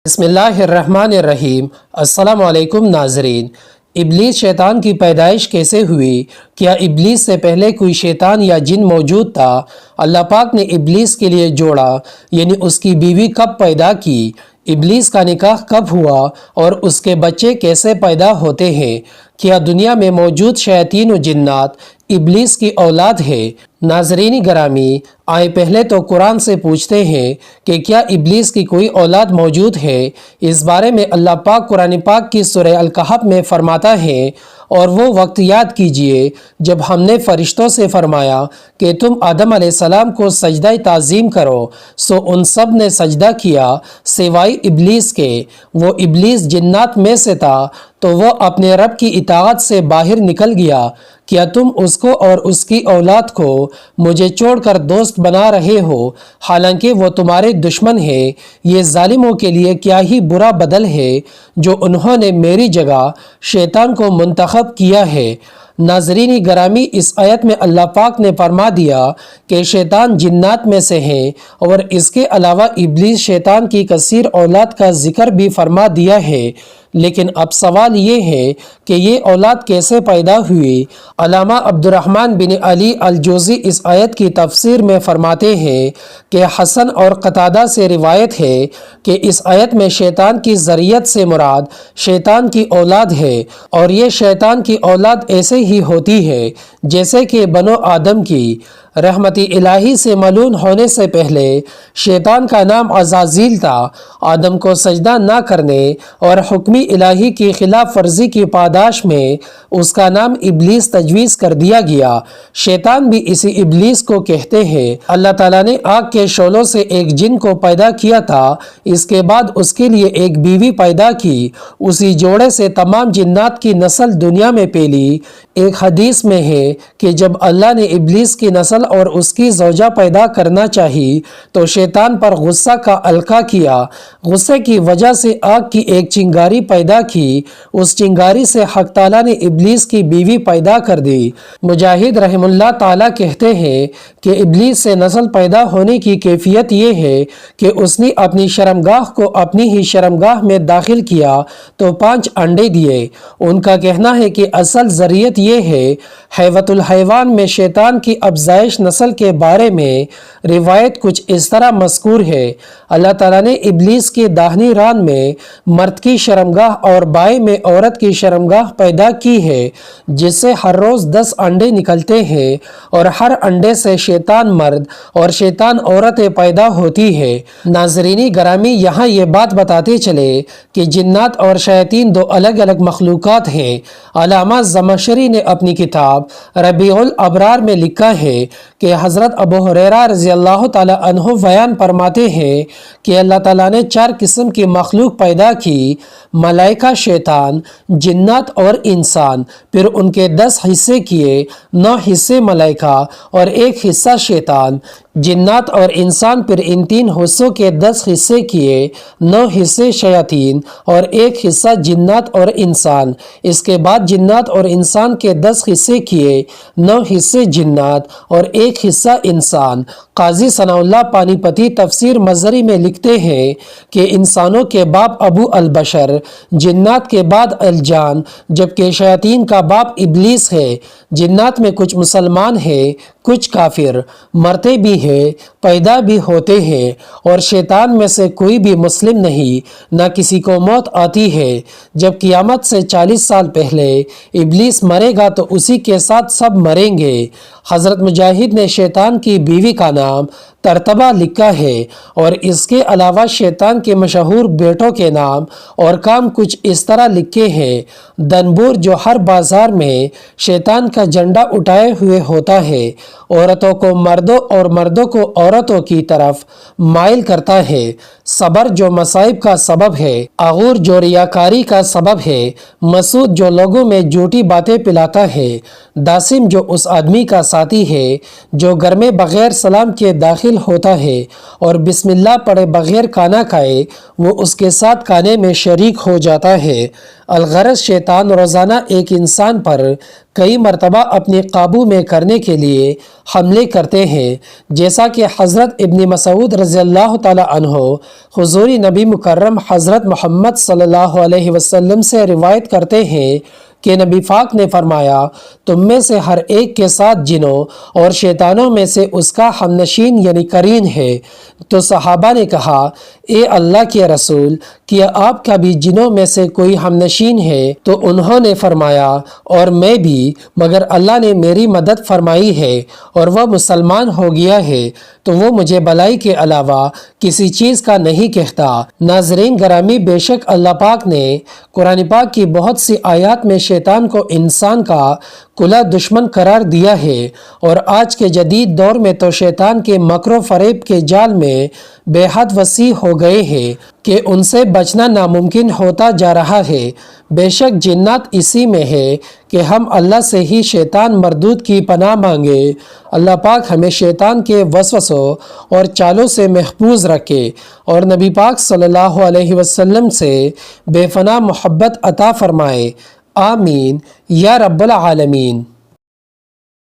بسم اللہ الرحمن الرحیم۔ السلام علیکم ناظرین۔ ابلیس شیطان کی پیدائش کیسے ہوئی؟ کیا ابلیس سے پہلے کوئی شیطان یا جن موجود تھا؟ اللہ پاک نے ابلیس کے لیے جوڑا یعنی اس کی بیوی کب پیدا کی؟ ابلیس کا نکاح کب ہوا اور اس کے بچے کیسے پیدا ہوتے ہیں؟ کیا دنیا میں موجود شیاطین و جنات ابلیس کی اولاد ہے؟ ناظرین گرامی، آئے پہلے تو قرآن سے پوچھتے ہیں کہ کیا ابلیس کی کوئی اولاد موجود ہے؟ اس بارے میں اللہ پاک قرآن پاک کی سورہ الکہف میں فرماتا ہے، اور وہ وقت یاد کیجئے جب ہم نے فرشتوں سے فرمایا کہ تم آدم علیہ السلام کو سجدہ تعظیم کرو، سو ان سب نے سجدہ کیا سوائے ابلیس کے۔ وہ ابلیس جنات میں سے تھا تو وہ اپنے رب کی اطاعت سے باہر نکل گیا۔ کیا تم اس کو اور اس کی اولاد کو مجھے چھوڑ کر دوست بنا رہے ہو، حالانکہ وہ تمہارے دشمن ہے؟ یہ ظالموں کے لیے کیا ہی برا بدل ہے جو انہوں نے میری جگہ شیطان کو منتخب کیا ہے۔ ناظرین گرامی، اس آیت میں اللہ پاک نے فرما دیا کہ شیطان جنات میں سے ہیں، اور اس کے علاوہ ابلیس شیطان کی کثیر اولاد کا ذکر بھی فرما دیا ہے۔ لیکن اب سوال یہ ہے کہ یہ اولاد کیسے پیدا ہوئی؟ علامہ عبد الرحمن بن علی الجوزی اس آیت کی تفسیر میں فرماتے ہیں کہ حسن اور قتادہ سے روایت ہے کہ اس آیت میں شیطان کی ذریت سے مراد شیطان کی اولاد ہے، اور یہ شیطان کی اولاد ایسے ہی ہوتی ہے جیسے کہ بنو آدم کی۔ رحمت الہی سے ملعون ہونے سے پہلے شیطان کا نام عزازیل تھا۔ آدم کو سجدہ نہ کرنے اور حکم الہی کی خلاف ورزی کی پاداش میں اس کا نام ابلیس تجویز کر دیا گیا۔ شیطان بھی اسی ابلیس کو کہتے ہیں۔ اللہ تعالیٰ نے آگ کے شعلوں سے ایک جن کو پیدا کیا تھا، اس کے بعد اس کے لیے ایک بیوی پیدا کی۔ اسی جوڑے سے تمام جنات کی نسل دنیا میں پھیلی۔ ایک حدیث میں ہے کہ جب اللہ نے ابلیس کی نسل اور اس کی زوجہ پیدا کرنا چاہی تو شیطان پر غصہ کا القا کیا۔ غصے کی وجہ سے آگ کی ایک چنگاری پیدا کی۔ اس چنگاری سے حق تعالیٰ نے ابلیس کی بیوی پیدا کر دی۔ مجاہد رحم اللہ تعالیٰ کہتے ہیں کہ ابلیس سے نسل پیدا ہونے کی کیفیت یہ ہے کہ اس نے اپنی شرمگاہ کو اپنی ہی شرمگاہ میں داخل کیا تو 5 انڈے دیے۔ ان کا کہنا ہے کہ اصل ذریعت یہ ہے۔ حیوۃ الحیوان میں شیطان کی افزائش نسل کے بارے میں روایت کچھ اس طرح مذکور ہے۔ اللہ تعالیٰ نے ابلیس کی داہنی ران میں مرد کی شرمگاہ اور بائیں میں عورت کی شرمگاہ پیدا کی ہے، جس سے ہر روز 10 انڈے نکلتے ہیں، اور ہر انڈے سے شیطان مرد اور شیطان عورتیں پیدا ہوتی ہے۔ ناظرین گرامی، یہاں یہ بات بتاتے چلے کہ جنات اور شیاطین دو الگ الگ مخلوقات ہیں۔ علامہ زمخشری نے اپنی کتاب ربیع الابرار میں لکھا ہے کہ حضرت ابو ہریرہ رضی اللہ تعالی عنہ بیان فرماتے ہیں کہ اللہ تعالیٰ نے 4 قسم کی مخلوق پیدا کی: ملائکہ، شیطان، جنات اور انسان۔ پھر ان کے 10 حصے کیے، 9 حصے ملائکہ اور 1 حصہ شیطان۔ جنات اور انسان پھر ان 3 حصوں کے 10 حصے کیے، 9 حصے شیاطین اور 1 حصہ جنات اور انسان۔ اس کے بعد جنات اور انسان کے 10 حصے کیے، 9 حصے جنات اور 1 حصہ انسان۔ قاضی ثناء اللہ پانی پتی تفسیر مظہری میں لکھتے ہیں کہ انسانوں کے باپ ابو البشر، جنات کے بعد الجان، جبکہ شیاطین کا باپ ابلیس ہے۔ جنات میں کچھ مسلمان ہیں، کچھ کافر، مرتے بھی ہیں، پیدا بھی ہوتے ہیں، اور شیطان میں سے کوئی بھی مسلم نہیں، نہ کسی کو موت آتی ہے۔ جب قیامت سے 40 سال پہلے ابلیس مرے گا تو اسی کے ساتھ سب مریں گے۔ حضرت مجاہد نے شیطان کی بیوی کا نام ترتبہ لکھا ہے، اور اس کے علاوہ شیطان کے مشہور بیٹوں کے نام اور کام کچھ اس طرح لکھے ہیں: دنبور، جو ہر بازار میں شیطان کا جھنڈا اٹھائے ہوئے ہوتا ہے، عورتوں کو مردوں اور مردوں کو عورتوں کی طرف مائل کرتا ہے، صبر، جو مصائب کا سبب ہے، اغور، جو ریاکاری کا سبب ہے، مسعود، جو لوگوں میں جھوٹی باتیں پلاتا ہے، داسم، جو اس آدمی کا ساتھی ہے جو گھر میں بغیر سلام کے داخل داخل ہوتا ہے اور بسم اللہ پڑھے بغیر کھانا کھائے وہ اس کے ساتھ کھانے میں شریک ہو جاتا ہے۔ الغرض شیطان روزانہ ایک انسان پر کئی مرتبہ اپنے قابو میں کرنے کے لیے حملے کرتے ہیں، جیسا کہ حضرت ابن مسعود رضی اللہ تعالی عنہ حضور نبی مکرم حضرت محمد صلی اللہ علیہ وسلم سے روایت کرتے ہیں کہ نبی پاک نے فرمایا، تم میں سے ہر ایک کے ساتھ جنوں اور شیطانوں میں سے اس کا ہمنشین یعنی قرین ہے۔ تو صحابہ نے کہا، اے اللہ کے رسول، کیا آپ کا بھی جنوں میں سے کوئی ہمنشین ہے؟ تو انہوں نے فرمایا، اور میں بھی، مگر اللہ نے میری مدد فرمائی ہے اور وہ مسلمان ہو گیا ہے، تو وہ مجھے بلائی کے علاوہ کسی چیز کا نہیں کہتا۔ ناظرین گرامی، بے شک اللہ پاک نے قرآن پاک کی بہت سی آیات میں شیطان کو انسان کا کھلا دشمن قرار دیا ہے، اور آج کے جدید دور میں تو شیطان کے مکر و فریب کے جال میں بے حد وسیع ہو گئے ہیں کہ ان سے بچنا ناممکن ہوتا جا رہا ہے۔ بے شک جنات اسی میں ہے کہ ہم اللہ سے ہی شیطان مردود کی پناہ مانگے۔ اللہ پاک ہمیں شیطان کے وسوسوں اور چالوں سے محفوظ رکھے اور نبی پاک صلی اللہ علیہ وسلم سے بے فنا محبت عطا فرمائے۔ آمین یا رب العالمین۔